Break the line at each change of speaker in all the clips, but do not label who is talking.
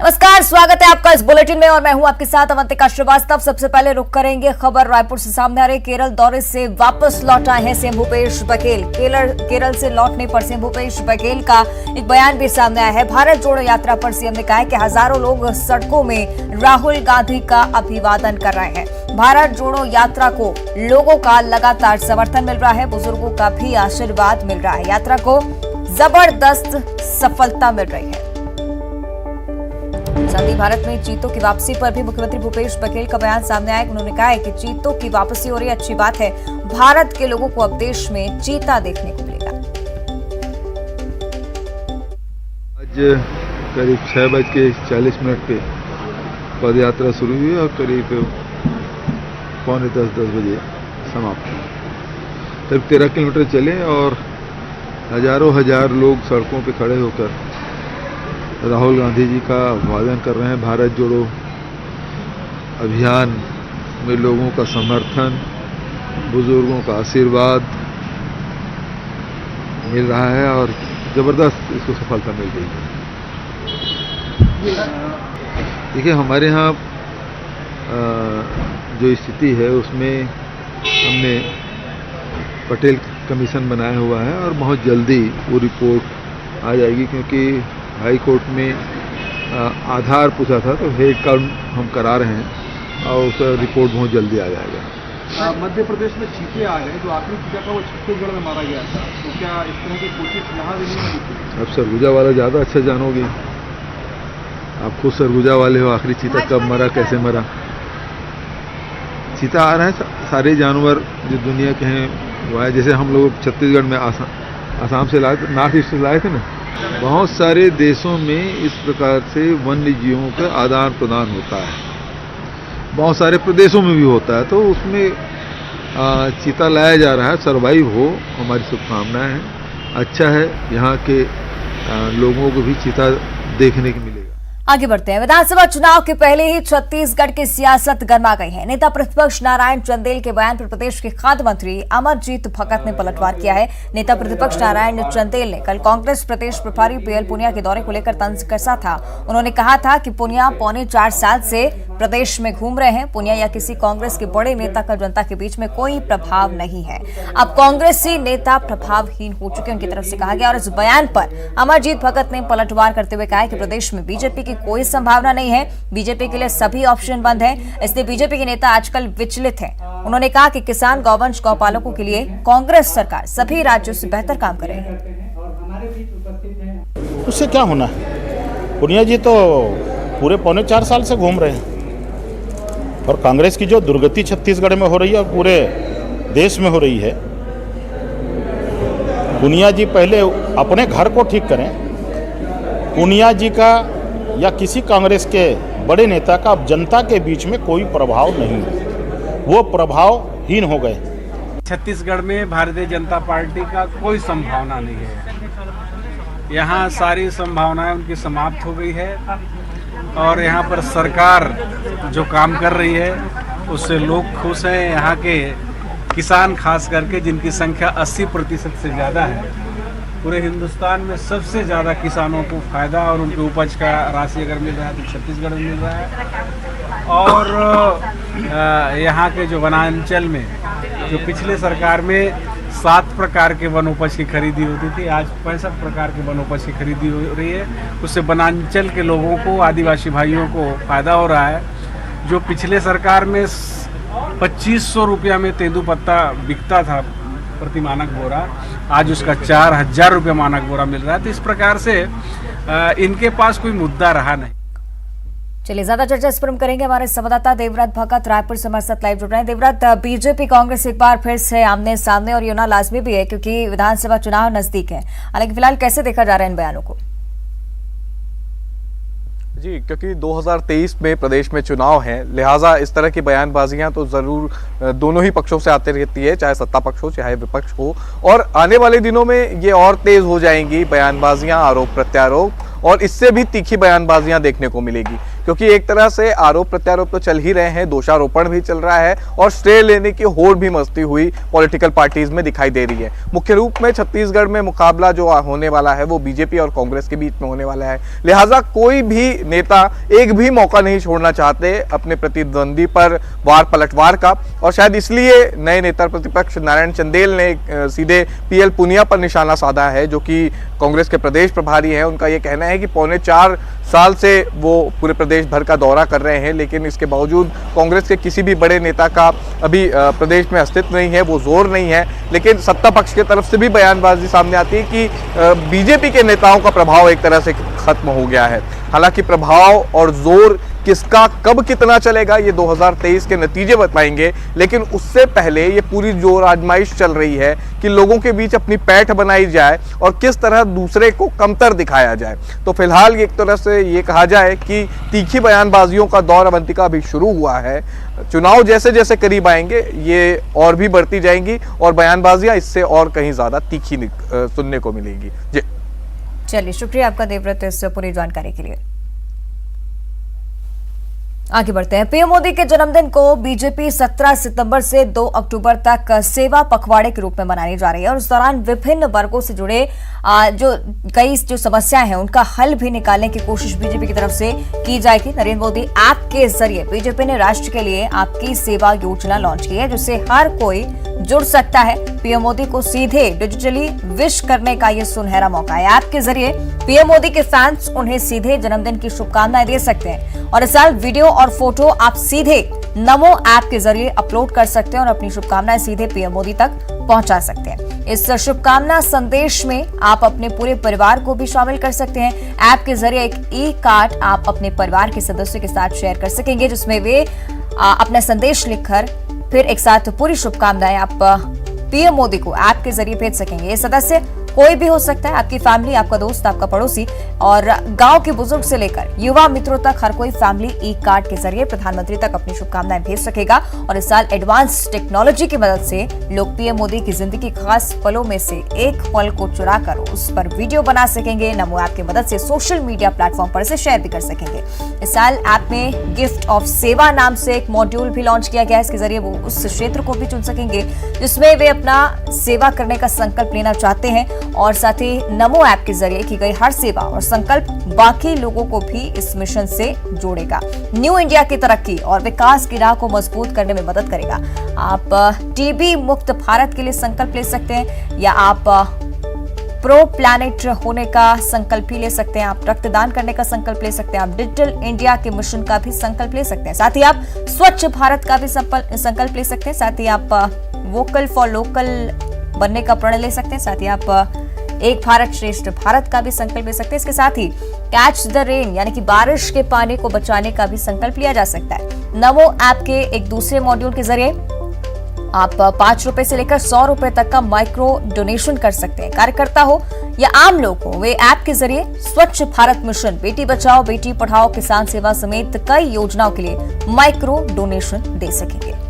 नमस्कार, स्वागत है आपका इस बुलेटिन में और मैं हूं आपके साथ अवंतिका श्रीवास्तव। सबसे पहले रुक करेंगे खबर रायपुर से सामने आ रही। केरल दौरे से वापस लौट आए हैं सीएम भूपेश बघेल। केरल से लौटने पर सीएम भूपेश बघेल का एक बयान भी सामने आया है। भारत जोड़ो यात्रा पर सीएम ने कहा है कि हजारों लोग सड़कों में राहुल गांधी का अभिवादन कर रहे हैं। भारत जोड़ो यात्रा को लोगों का लगातार समर्थन मिल रहा है, बुजुर्गों का भी आशीर्वाद मिल रहा है। यात्रा को जबरदस्त सफलता मिल रही है। साथ ही भारत में चीतों की वापसी पर भी मुख्यमंत्री भूपेश बघेल का बयान सामने आया। उन्होंने कहा है कि चीतों की वापसी हो रही है, अच्छी बात है। भारत के लोगों को अब देश में चीता देखने को मिलेगा।
आज करीब 6:40 पे पद यात्रा शुरू हुई और करीब 9:45-10 बजे समाप्त हुई। करीब 13 किलोमीटर चले और हजारों हजार लोग सड़कों पे खड़े होकर राहुल गांधी जी का अभिवादन कर रहे हैं। भारत जोड़ो अभियान में लोगों का समर्थन, बुजुर्गों का आशीर्वाद मिल रहा है और जबरदस्त इसको सफलता मिल गई है। देखिए, हमारे यहाँ जो स्थिति है उसमें हमने पटेल कमीशन बनाया हुआ है और बहुत जल्दी वो रिपोर्ट आ जाएगी, क्योंकि हाई कोर्ट में आधार पूछा था तो हेड काउंट हम करा रहे हैं और उसका रिपोर्ट बहुत जल्दी आ जाएगा।
मध्य प्रदेश में चीते आ गए, जो आखिरी चीता था वो छत्तीसगढ़ में मारा गया था, तो क्या इस तरह की कोशिश यहाँ भी नहीं होती?
अब सरगुजा वाला ज़्यादा अच्छा जानोगे, आप खुद सरगुजा वाले हो। आखिरी चीता कब मरा, कैसे मरा? चीता आ रहा है, सारे जानवर जो दुनिया के हैं वो है। जैसे हम लोग छत्तीसगढ़ में आसाम से लाए थे, नॉर्थ ईस्ट से लाए थे ना, बहुत सारे देशों में इस प्रकार से वन्य जीवों का आदान प्रदान होता है, बहुत सारे प्रदेशों में भी होता है। तो उसमें चीता लाया जा रहा है, सरवाइव हो, हमारी शुभकामनाएं हैं। अच्छा है, यहाँ के लोगों को भी चीता देखने को मिलेगा।
आगे बढ़ते हैं। विधानसभा चुनाव के पहले ही छत्तीसगढ़ की सियासत गर्मा गई है। नेता प्रतिपक्ष नारायण चंदेल के बयान पर प्रदेश के खाद्य मंत्री अमरजीत भगत ने पलटवार किया है। नेता प्रतिपक्ष नारायण चंदेल ने कल कांग्रेस प्रदेश प्रभारी पीएल पुनिया के दौरे को लेकर तंज कसा था। उन्होंने कहा था कि पुनिया 4.25 साल से प्रदेश में घूम रहे हैं। पुनिया या किसी कांग्रेस के बड़े नेता का जनता के बीच में कोई प्रभाव नहीं है। अब कांग्रेसी नेता प्रभावहीन हो चुके, उनकी तरफ से कहा गया। और इस बयान पर अमरजीत भगत ने पलटवार करते हुए कहा कि प्रदेश में बीजेपी कोई संभावना नहीं है, बीजेपी के लिए सभी ऑप्शन बंद हैं, इसलिए बीजेपी के नेता आजकल विचलित हैं। उन्होंने कहा कि किसान, गौवंश, गौपालकों के लिए कांग्रेस सरकार सभी राज्यों से बेहतर काम करेगी।
उससे क्या होना है? पुनिया जी तो पूरे 4.25 साल से घूम रहे हैं और कांग्रेस की जो दुर्गति छत्तीसगढ़ में हो रही है और पूरे देश में हो रही है, पुनिया जी पहले अपने घर को ठीक करें। पुनिया जी का या किसी कांग्रेस के बड़े नेता का अब जनता के बीच में कोई प्रभाव नहीं है, वो प्रभावहीन हो गए।
छत्तीसगढ़ में भारतीय जनता पार्टी का कोई संभावना नहीं है। यहाँ सारी संभावनाएं उनकी समाप्त हो गई है और यहाँ पर सरकार जो काम कर रही है उससे लोग खुश हैं। यहाँ के किसान खास करके, जिनकी संख्या 80% से ज़्यादा है, पूरे हिंदुस्तान में सबसे ज़्यादा किसानों को फायदा और उनके उपज का राशि अगर मिल रहा है तो छत्तीसगढ़ में मिल रहा है। और यहाँ के जो वनांचल में जो पिछले सरकार में 7 प्रकार के वनोपज की खरीदी होती थी, आज 65 प्रकार के वनोपज की खरीदी हो रही है। उससे वनांचल के लोगों को, आदिवासी भाइयों को फायदा हो रहा है। जो पिछले सरकार में 2500 रुपया में तेंदूपत्ता बिकता था प्रति मानक बोरा, आज उसका 4000 रुपये मानक बोरा मिल रहा है। तो इस प्रकार से इनके पास कोई मुद्दा रहा नहीं।
चलिए, ज्यादा चर्चा इस पर हम करेंगे। हमारे संवाददाता देवव्रत भगत रायपुर से हमारे साथ लाइव जुड़ रहे हैं। देवव्रत, बीजेपी कांग्रेस एक बार फिर से आमने सामने, और ये होना लाजमी भी है क्योंकि विधानसभा चुनाव नजदीक है। हालांकि फिलहाल कैसे देखा जा रहा है इन बयानों को?
जी, क्योंकि 2023 में प्रदेश में चुनाव है, लिहाजा इस तरह की बयानबाजियां तो जरूर दोनों ही पक्षों से आती रहती है, चाहे सत्ता पक्ष हो चाहे विपक्ष हो। और आने वाले दिनों में ये और तेज हो जाएंगी बयानबाजियां, आरोप प्रत्यारोप, और इससे भी तीखी बयानबाजियां देखने को मिलेगी। क्योंकि एक तरह से आरोप प्रत्यारोप तो चल ही रहे हैं, दोषारोपण भी चल रहा है और श्रेय लेने की होड़ भी मचती हुई पॉलिटिकल पार्टीज में दिखाई दे रही है। मुख्य रूप में छत्तीसगढ़ में मुकाबला जो होने वाला है वो बीजेपी और कांग्रेस के बीच में होने वाला है, लिहाजा कोई भी नेता एक भी मौका नहीं छोड़ना चाहते अपने प्रतिद्वंदी पर वार पलटवार का, और शायद इसलिए नए नेता प्रतिपक्ष नारायण चंदेल ने सीधे पीएल पुनिया पर निशाना साधा है, जो कि कांग्रेस के प्रदेश प्रभारी हैं। उनका यह कहना है कि 4.25 साल से वो पूरे प्रदेश भर का दौरा कर रहे हैं, लेकिन इसके बावजूद कांग्रेस के किसी भी बड़े नेता का अभी प्रदेश में अस्तित्व नहीं है, वो जोर नहीं है। लेकिन सत्ता पक्ष की तरफ से भी बयानबाजी सामने आती है कि बीजेपी के नेताओं का प्रभाव एक तरह से खत्म हो गया है। हालांकि प्रभाव और जोर किसका कब कितना चलेगा ये 2023 के नतीजे बताएंगे, लेकिन उससे पहले ये पूरी जोर आजमाइश चल रही है कि लोगों के बीच अपनी पैठ बनाई जाए और किस तरह दूसरे को कमतर दिखाया जाए। तो फिलहाल एक तरह से ये कहा जाए कि तीखी बयानबाजियों का दौर अवंतिका अभी शुरू हुआ है। चुनाव जैसे जैसे करीब आएंगे ये और भी बढ़ती जाएंगी और बयानबाजियां इससे और कहीं ज्यादा तीखी सुनने को मिलेंगी। जी
चलिए, शुक्रिया आपका देवव्रत इस पूरी जानकारी के लिए। आगे बढ़ते हैं। पीएम मोदी के जन्मदिन को बीजेपी 17 सितंबर से 2 अक्टूबर तक सेवा पखवाड़े के रूप में मनाई जा रही है और इस दौरान विभिन्न वर्गों से जुड़े कई समस्याएं हैं उनका हल भी निकालने की कोशिश बीजेपी की तरफ से की जाएगी। नरेंद्र मोदी ऐप के जरिए बीजेपी ने राष्ट्र के लिए आपकी सेवा योजना लॉन्च की है, जिससे हर कोई जुड़ सकता है। पीएम मोदी को सीधे डिजिटली विश करने का यह सुनहरा मौका है। ऐप के जरिए पीएम मोदी के फैंस उन्हें सीधे जन्मदिन की शुभकामनाएं दे सकते हैं और इस साल वीडियो और फोटो आप सीधे नमो ऐप के जरिए अपलोड कर सकते हैं और अपनी शुभकामनाएं सीधे पीएम मोदी तक पहुंचा सकते हैं। इस शुभकामना संदेश में आप अपने पूरे परिवार को भी शामिल कर सकते हैं। ऐप के जरिए एक ई कार्ड आप अपने परिवार के सदस्यों के साथ शेयर कर सकेंगे, जिसमें वे अपना संदेश लिखकर फिर एक साथ पूरी शुभकामनाएं आप पीएम मोदी को ऐप के जरिए भेज सकेंगे। ये सदस्य कोई भी हो सकता है, आपकी फैमिली, आपका दोस्त, आपका पड़ोसी और गांव के बुजुर्ग से लेकर युवा मित्रों तक हर कोई फैमिली ई कार्ड के जरिए प्रधानमंत्री तक अपनी शुभकामनाएं भेज सकेगा। और इस साल एडवांस टेक्नोलॉजी की मदद से लोग पीएम मोदी की जिंदगी के खास पलों में से एक पल को चुराकर उस पर वीडियो बना सकेंगे। नमो ऐप की मदद से सोशल मीडिया प्लेटफॉर्म पर इसे शेयर भी कर सकेंगे। इस साल ऐप में गिफ्ट ऑफ सेवा नाम से एक मॉड्यूल भी लॉन्च किया गया है। इसके जरिए वो उस क्षेत्र को भी चुन सकेंगे जिसमें वे अपना सेवा करने का संकल्प लेना चाहते हैं और साथ ही नमो ऐप के जरिए की गई हर सेवा और संकल्प बाकी लोगों को भी इस मिशन से जोड़ेगा। न्यू इंडिया की तरक्की और विकास की राह को मजबूत करने में मदद करेगा। आप टीबी मुक्त भारत के लिए संकल्प ले सकते हैं या आप प्रो प्लैनेट होने का संकल्प भी ले सकते हैं। आप रक्तदान करने का संकल्प ले सकते हैं। आप डिजिटल इंडिया के मिशन का भी संकल्प ले सकते हैं। साथ ही आप स्वच्छ भारत का भी संकल्प ले सकते हैं। साथ ही आप वोकल फॉर लोकल बनने का प्रण ले सकते हैं। साथ ही आप एक भारत श्रेष्ठ भारत का भी संकल्प ले सकते हैं। इसके साथ ही कैच द रेन यानी कि बारिश के पानी को बचाने का भी संकल्प लिया जा सकता है। नमो ऐप के एक दूसरे मॉड्यूल के जरिए आप 5 रुपए से लेकर 100 रुपए तक का माइक्रो डोनेशन कर सकते हैं। कार्यकर्ता हो या आम लोग हो, वे ऐप के जरिए स्वच्छ भारत मिशन, बेटी बचाओ बेटी पढ़ाओ, किसान सेवा समेत कई योजनाओं के लिए माइक्रो डोनेशन दे सकेंगे।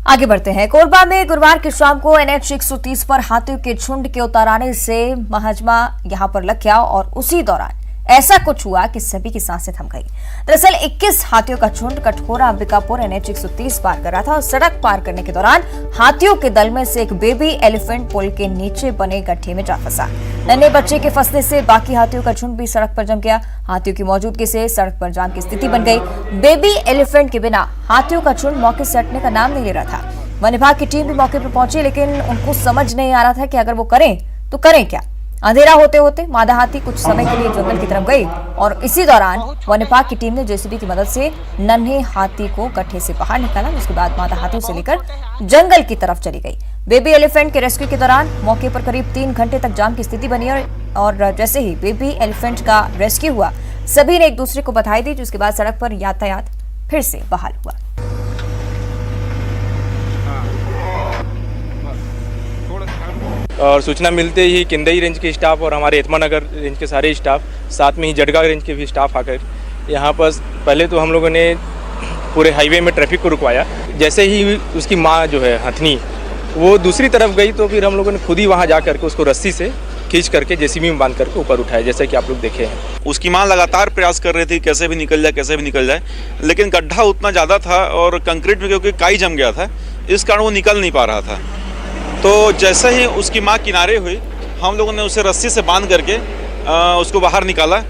आगे बढ़ते हैं। कोरबा में गुरुवार की शाम को NH 130 पर हाथियों के झुंड के उतर आने से महाजमा यहां पर लग गया और उसी दौरान ऐसा कुछ हुआ कि सभी की सांसें थम गई। दरअसल 21 हाथियों का झुंड कठोरा अंबिकापुर NH 130 पार कर रहा था और सड़क पार करने के दौरान हाथियों के दल में से एक बेबी एलिफेंट पुल के नीचे बने गड्ढे में जा फंसा। नन्हे बच्चे के फंसने से बाकी हाथियों का झुंड भी सड़क पर जम गया। हाथियों की मौजूदगी से सड़क पर जाम की स्थिति बन गई। बेबी एलिफेंट के बिना हाथियों का झुंड मौके से हटने का नाम नहीं ले रहा था। वन विभाग की टीम भी मौके पर पहुंची, लेकिन उनको समझ नहीं आ रहा था कि अगर वो करें तो करें क्या। अंधेरा होते होते मादा हाथी कुछ समय के लिए जंगल की तरफ गई और इसी दौरान वन विभाग की टीम ने जेसीबी की मदद से नन्हे हाथी को गड्ढे से बाहर निकाला। जिसके बाद मादा हाथियों से लेकर जंगल की तरफ चली गई। बेबी एलिफेंट के रेस्क्यू के दौरान मौके पर करीब 3 घंटे तक जाम की स्थिति बनी और जैसे ही बेबी एलिफेंट का रेस्क्यू हुआ, सभी ने एक दूसरे को बधाई दी, जिसके बाद सड़क पर यातायात फिर से बहाल हुआ।
और सूचना मिलते ही किंदई रेंज के स्टाफ और हमारे एतमा नगर रेंज के सारे स्टाफ, साथ में ही जडगा रेंज के भी स्टाफ आकर यहाँ पर पहले तो हम लोगों ने पूरे हाईवे में ट्रैफिक को रुकवाया। जैसे ही उसकी माँ जो है हथनी वो दूसरी तरफ गई तो फिर हम लोगों ने खुद ही वहाँ जा करके उसको रस्सी से खींच करके जेसीबी में बांध करके ऊपर उठाया, जैसे कि आप लोग देखे हैं।
उसकी मां लगातार प्रयास कर रही थी कैसे भी निकल जाए, कैसे भी निकल जाए, लेकिन गड्ढा उतना ज़्यादा था और कंक्रीट में क्योंकि काई जम गया था, इस कारण वो निकल नहीं पा रहा था। तो जैसे ही उसकी मां किनारे हुई, हम लोगों ने उसे रस्सी से बांध करके उसको बाहर निकाला।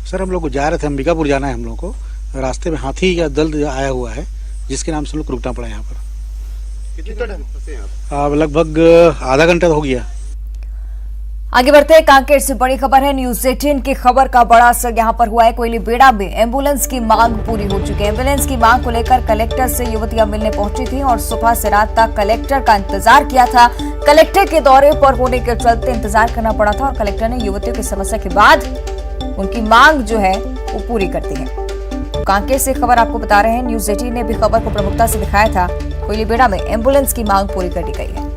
सर हम लोग जा रहे थे, अंबिकापुर जाना है हम लोग को, रास्ते में हाथी का दल आया हुआ है जिसके नाम से लोग रुकना पड़ा यहाँ पर। कितना टाइम फंसे आप? लगभग आधा घंटा हो गया।
आगे बढ़ते हैं, कांकेर से बड़ी खबर है। न्यूज 18 की खबर का बड़ा असर यहां पर हुआ है। कोयलीबेड़ा में एम्बुलेंस की मांग पूरी हो चुकी है। एम्बुलेंस की मांग को लेकर कलेक्टर से युवतियां मिलने पहुंची थी और सुबह से रात तक कलेक्टर का इंतजार किया था। कलेक्टर के दौरे पर होने के चलते इंतजार करना पड़ा था और कलेक्टर ने युवतियों की समस्या के बाद उनकी मांग जो है वो पूरी कर दी है। कांकेर से खबर आपको बता रहे हैं, न्यूज 18 ने भी खबर को प्रमुखता से दिखाया था। कोयलीबेड़ा में एम्बुलेंस की मांग पूरी कर दी गई है।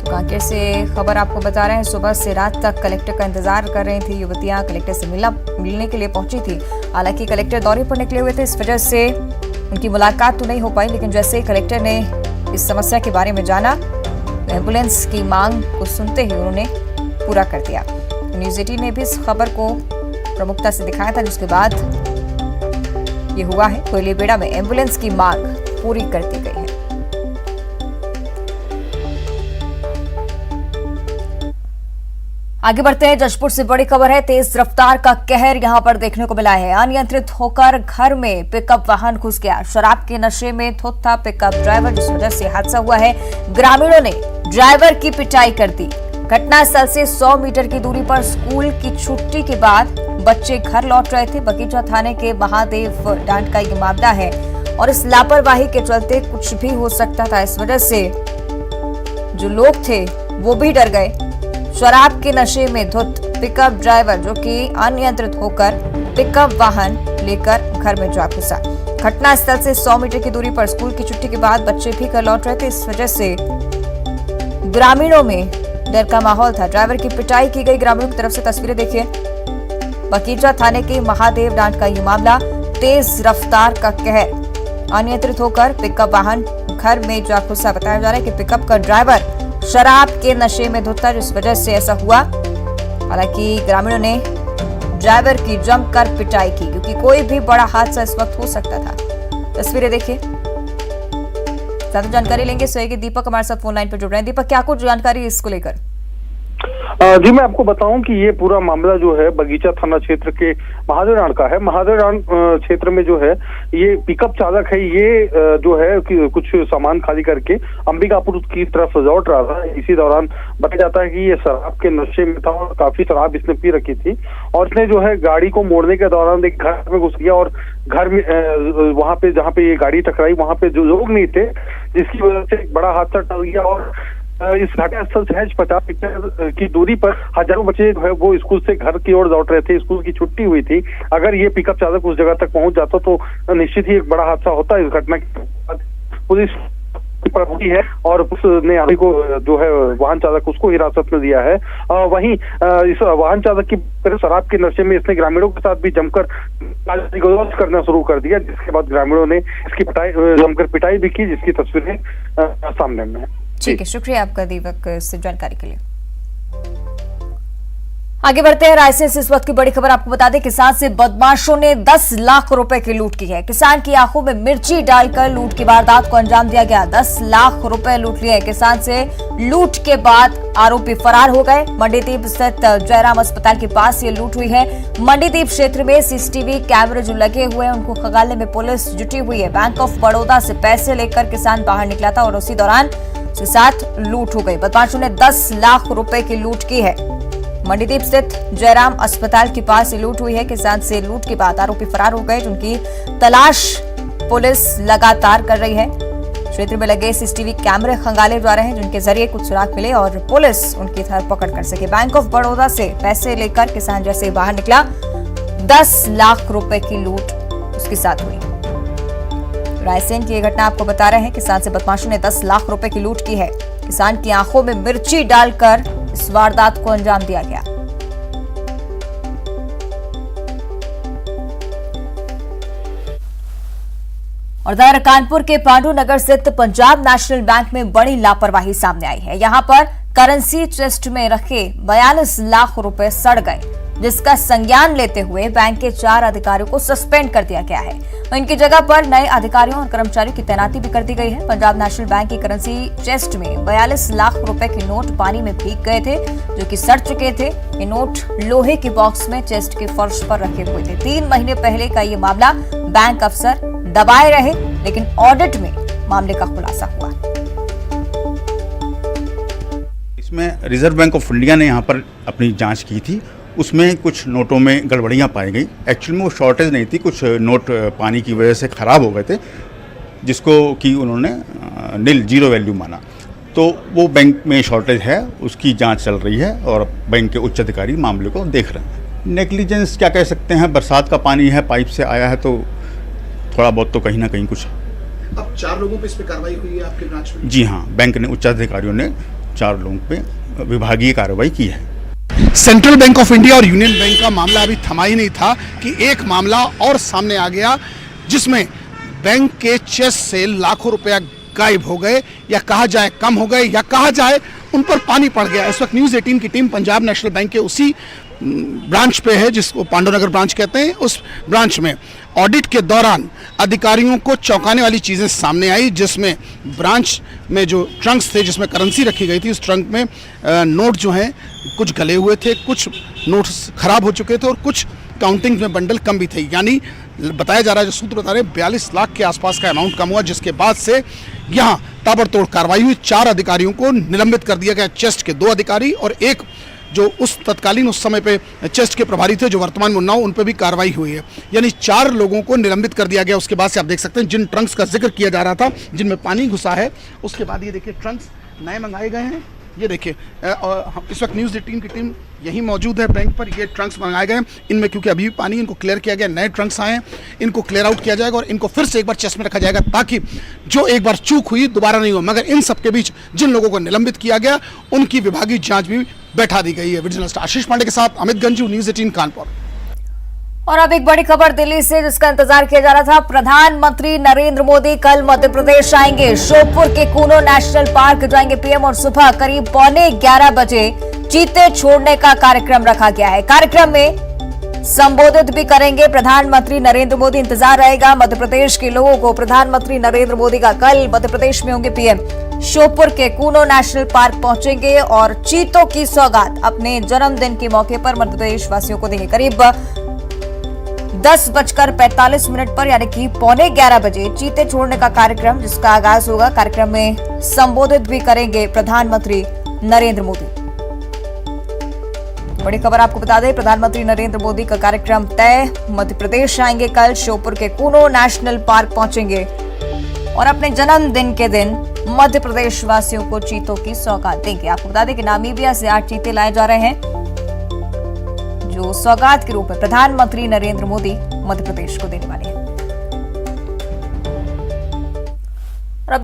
कांकेर से खबर आपको बता रहे हैं, सुबह से रात तक कलेक्टर का इंतजार कर रही थी युवतियां। कलेक्टर से मिलने के लिए पहुंची थी। हालांकि कलेक्टर दौरे पर निकले हुए थे, इस वजह से उनकी मुलाकात तो नहीं हो पाई, लेकिन जैसे ही कलेक्टर ने इस समस्या के बारे में जाना, एम्बुलेंस की मांग को सुनते ही उन्होंने पूरा कर दिया। न्यूज 18 ने भी इस खबर को प्रमुखता से दिखाया था, जिसके बाद ये हुआ है। कोयलीबेड़ा में एम्बुलेंस की मांग पूरी कर दी गई है। आगे बढ़ते हैं, जशपुर से बड़ी खबर है। तेज रफ्तार का कहर यहां पर देखने को मिला है। अनियंत्रित होकर घर में पिकअप वाहन घुस गया। शराब के नशे में धुत था पिकअप ड्राइवर, जिस वजह से हादसा हुआ है। ग्रामीणों ने ड्राइवर की पिटाई कर दी। घटनास्थल से 100 मीटर की दूरी पर स्कूल की छुट्टी के बाद बच्चे घर लौट रहे थे। बगीचा थाने के महादेव डांट का ये मामला है और इस लापरवाही के चलते कुछ भी हो सकता था। इस वजह से जो लोग थे वो भी डर गए। शराब के नशे में धुत पिकअप ड्राइवर जो कि अनियंत्रित होकर पिकअप वाहन लेकर घर में जा घुसा। घटनास्थल से 100 मीटर की दूरी पर स्कूल की छुट्टी के बाद बच्चे भी घर लौट रहे थे। इस वजह से ग्रामीणों में डर का माहौल था। ड्राइवर की पिटाई की गई। ग्रामीणों की तरफ से तस्वीरें देखिए। बगीचा थाने के महादेव डांट का ये मामला। तेज रफ्तार का कहर, अनियंत्रित होकर पिकअप वाहन घर में जा घुसा। बताया जा रहा है कि पिकअप का ड्राइवर शराब के नशे में धुत था, जिस वजह से ऐसा हुआ। हालांकि ग्रामीणों ने ड्राइवर की जमकर पिटाई की, क्योंकि कोई भी बड़ा हादसा इस वक्त हो सकता था। तस्वीरें देखिए। ज्यादा जानकारी लेंगे सहयोगी दीपक हमारे साथ फोन लाइन पर जुड़ रहे हैं। दीपक, क्या कुछ जानकारी इसको लेकर?
जी मैं आपको बताऊं कि ये पूरा मामला जो है बगीचा थाना क्षेत्र के महादेव डांड का है। महादेव डांड क्षेत्र में जो है ये पिकअप चालक है, ये जो है कि कुछ सामान खाली करके अंबिकापुर की तरफ लौट रहा था। इसी दौरान बताया जाता है कि ये शराब के नशे में था और काफी शराब इसने पी रखी थी और इसने जो है गाड़ी को मोड़ने के दौरान एक घर में घुस गया और घर में वहां पे जहाँ पे ये गाड़ी टकराई वहां पे जो लोग नहीं थे, जिसकी वजह से एक बड़ा हादसा टल गया। और इस घटनास्थल से 50 मीटर की दूरी पर हजारों बच्चे जो है वो स्कूल से घर की ओर लौट रहे थे। स्कूल की छुट्टी हुई थी। अगर ये पिकअप चालक उस जगह तक पहुंच जाता तो निश्चित ही एक बड़ा हादसा होता। इस घटना के बाद पुलिस पहुंची है और उसने अभी को जो है वाहन चालक उसको हिरासत में लिया है। वहीं इस वाहन चालक की शराब के नशे में इसने ग्रामीणों के साथ भी जमकर गलौज करना शुरू कर दिया, जिसके बाद ग्रामीणों ने इसकी जमकर पिटाई भी की, जिसकी तस्वीरें सामने में है।
ठीक है, शुक्रिया आपका दीपक इस जानकारी के लिए। आगे बढ़ते हैं, रायसेन से इस वक्त की बड़ी खबर आपको बता दें। किसान से बदमाशों ने 10 लाख रुपए की लूट की है। किसान की आंखों में मिर्ची डालकर लूट की वारदात को अंजाम दिया गया। 10 लाख रुपए लूट लिए। किसान से लूट के बाद आरोपी फरार हो गए। मंडीदीप स्थित जयराम अस्पताल के पास ये लूट हुई है। मंडीदीप क्षेत्र में सीसीटीवी कैमरे जो लगे हुए हैं उनको खंगालने में पुलिस जुटी हुई है। बैंक ऑफ बड़ौदा से पैसे लेकर किसान बाहर निकला था और उसी दौरान उसके साथ लूट हो गई। बदमाशों ने 10 लाख रुपए की लूट की है। मंडीदीप स्थित जयराम अस्पताल के पास ये लूट हुई है। किसान से लूट के बाद आरोपी फरार हो गए, जिनकी तलाश पुलिस लगातार कर रही है। क्षेत्र में लगे सीसीटीवी कैमरे खंगाले जा रहे हैं, जिनके जरिए कुछ सुराग मिले और पुलिस उनकी धरपकड़ कर सके। बैंक ऑफ बड़ौदा से पैसे लेकर किसान जैसे बाहर निकला, 10 लाख रुपए की लूट उसके साथ हुई। रायसेन की यह घटना आपको बता रहे हैं। किसान से बदमाशों ने 10 लाख रुपए की लूट की है। किसान की आंखों में मिर्ची डालकर इस वारदात को अंजाम दिया गया। और उधर कानपुर के पांडु नगर स्थित पंजाब नेशनल बैंक में बड़ी लापरवाही सामने आई है। यहां पर करेंसी चेस्ट में रखे 42 लाख रुपए सड़ गए, जिसका संज्ञान लेते हुए बैंक के 4 अधिकारियों को सस्पेंड कर दिया गया है। इनकी जगह पर नए अधिकारियों और कर्मचारियों की तैनाती भी कर दी गई है। पंजाब नेशनल बैंक की करेंसी चेस्ट में 42 लाख रुपए के नोट पानी में भीग गए थे, जो कि सड़ चुके थे। ये नोट लोहे के बॉक्स में चेस्ट के फर्श पर रखे हुए थे। 3 महीने पहले का ये मामला बैंक अफसर दबाए रहे, लेकिन ऑडिट में मामले का खुलासा हुआ।
इसमें रिजर्व बैंक ऑफ इंडिया ने यहाँ पर अपनी जांच की थी, उसमें कुछ नोटों में गड़बड़ियाँ पाई गई। एक्चुअल में वो शॉर्टेज नहीं थी, कुछ नोट पानी की वजह से ख़राब हो गए थे, जिसको कि उन्होंने जीरो वैल्यू माना। तो वो बैंक में शॉर्टेज है, उसकी जांच चल रही है और बैंक के उच्च अधिकारी मामले को देख रहे हैं। नेग्लिजेंस क्या कह सकते हैं, बरसात का पानी है, पाइप से आया है, तो थोड़ा बहुत तो कहीं ना कहीं कुछ।
अब 4 लोगों पे इस पे कार्रवाई हुई है आपके ब्रांच में?
जी हाँ, बैंक ने उच्च अधिकारियों ने 4 लोगों पे विभागीय कार्रवाई की है।
सेंट्रल बैंक ऑफ इंडिया और यूनियन बैंक का मामला अभी थमा ही नहीं था कि एक मामला और सामने आ गया, जिसमें बैंक के चेस्ट से लाखों रुपया गायब हो गए, या कहा जाए कम हो गए, या कहा जाए उन पर पानी पड़ गया। इस वक्त न्यूज़ 18 की टीम पंजाब नेशनल बैंक के उसी ब्रांच पे है, जिसको पांडुनगर ब्रांच कहते हैं। उस ब्रांच में ऑडिट के दौरान अधिकारियों को चौंकाने वाली चीज़ें सामने आई, जिसमें ब्रांच में जो ट्रंक्स थे जिसमें करेंसी रखी गई थी, उस ट्रंक में नोट जो हैं कुछ गले हुए थे, कुछ नोट्स खराब हो चुके थे और कुछ काउंटिंग में बंडल कम भी थे। यानी बताया जा रहा है, जो सूत्र बता रहे हैं, 42 लाख के आसपास का अमाउंट कम हुआ, जिसके बाद से यहाँ ताबड़तोड़ कार्रवाई हुई। 4 अधिकारियों को निलंबित कर दिया गया, चेस्ट के 2 अधिकारी और एक जो उस तत्कालीन उस समय पे चेस्ट के प्रभारी थे, जो वर्तमान में उन्नाव, उन पे भी कार्रवाई हुई है। यानी 4 लोगों को निलंबित कर दिया गया। उसके बाद से आप देख सकते हैं जिन ट्रंक्स का जिक्र किया जा रहा था, जिनमें पानी घुसा है, उसके बाद ये देखिए ट्रंक्स नए मंगाए गए हैं। ये देखिए इस वक्त न्यूज़ 18 की टीम यही मौजूद है बैंक पर। ये ट्रंक्स मंगाए गए, इनमें क्योंकि अभी भी पानी, इनको क्लियर किया गया, नए ट्रंक्स आए हैं, इनको क्लियर आउट किया जाएगा और इनको फिर से एक बार चेस्ट में रखा जाएगा, ताकि जो एक बार चूक हुई दोबारा नहीं हो। मगर इन सबके बीच जिन लोगों को निलंबित किया गया, उनकी विभागीय जांच भी बैठा दी गई है। विजिलेंस आशीष पांडे के साथ अमित गंजू, न्यूज़ 18 कानपुर।
और अब एक बड़ी खबर दिल्ली से, जिसका इंतजार किया जा रहा था। प्रधानमंत्री नरेंद्र मोदी कल मध्य प्रदेश आएंगे। श्योपुर के कूनो नेशनल पार्क जाएंगे पीएम और सुबह करीब 11:15 बजे चीते छोड़ने का कार्यक्रम रखा गया है। कार्यक्रम में संबोधित भी करेंगे प्रधानमंत्री नरेंद्र मोदी। इंतजार रहेगा मध्य प्रदेश के लोगों को प्रधानमंत्री नरेंद्र मोदी का। कल मध्य प्रदेश में होंगे पीएम, श्योपुर के कूनो नेशनल पार्क पहुंचेंगे और चीतों की सौगात अपने जन्मदिन के मौके पर मध्य प्रदेश वासियों को देंगे। करीब 10:45 पर यानी कि 11:15 बजे चीते छोड़ने का कार्यक्रम, जिसका आगाज होगा। कार्यक्रम में संबोधित भी करेंगे प्रधानमंत्री नरेंद्र मोदी। बड़ी खबर आपको बता दें, प्रधानमंत्री नरेंद्र मोदी का कार्यक्रम तय। मध्य प्रदेश आएंगे कल, श्योपुर के कूनो नेशनल पार्क पहुंचेंगे और अपने जन्मदिन के दिन मध्य प्रदेश वासियों को चीतों की सौगात देंगे। आपको बता दें कि नामीबिया से 8 चीते लाए जा रहे हैं, जो सौगात के रूप में प्रधानमंत्री नरेंद्र मोदी मध्य प्रदेश को देने वाले हैं।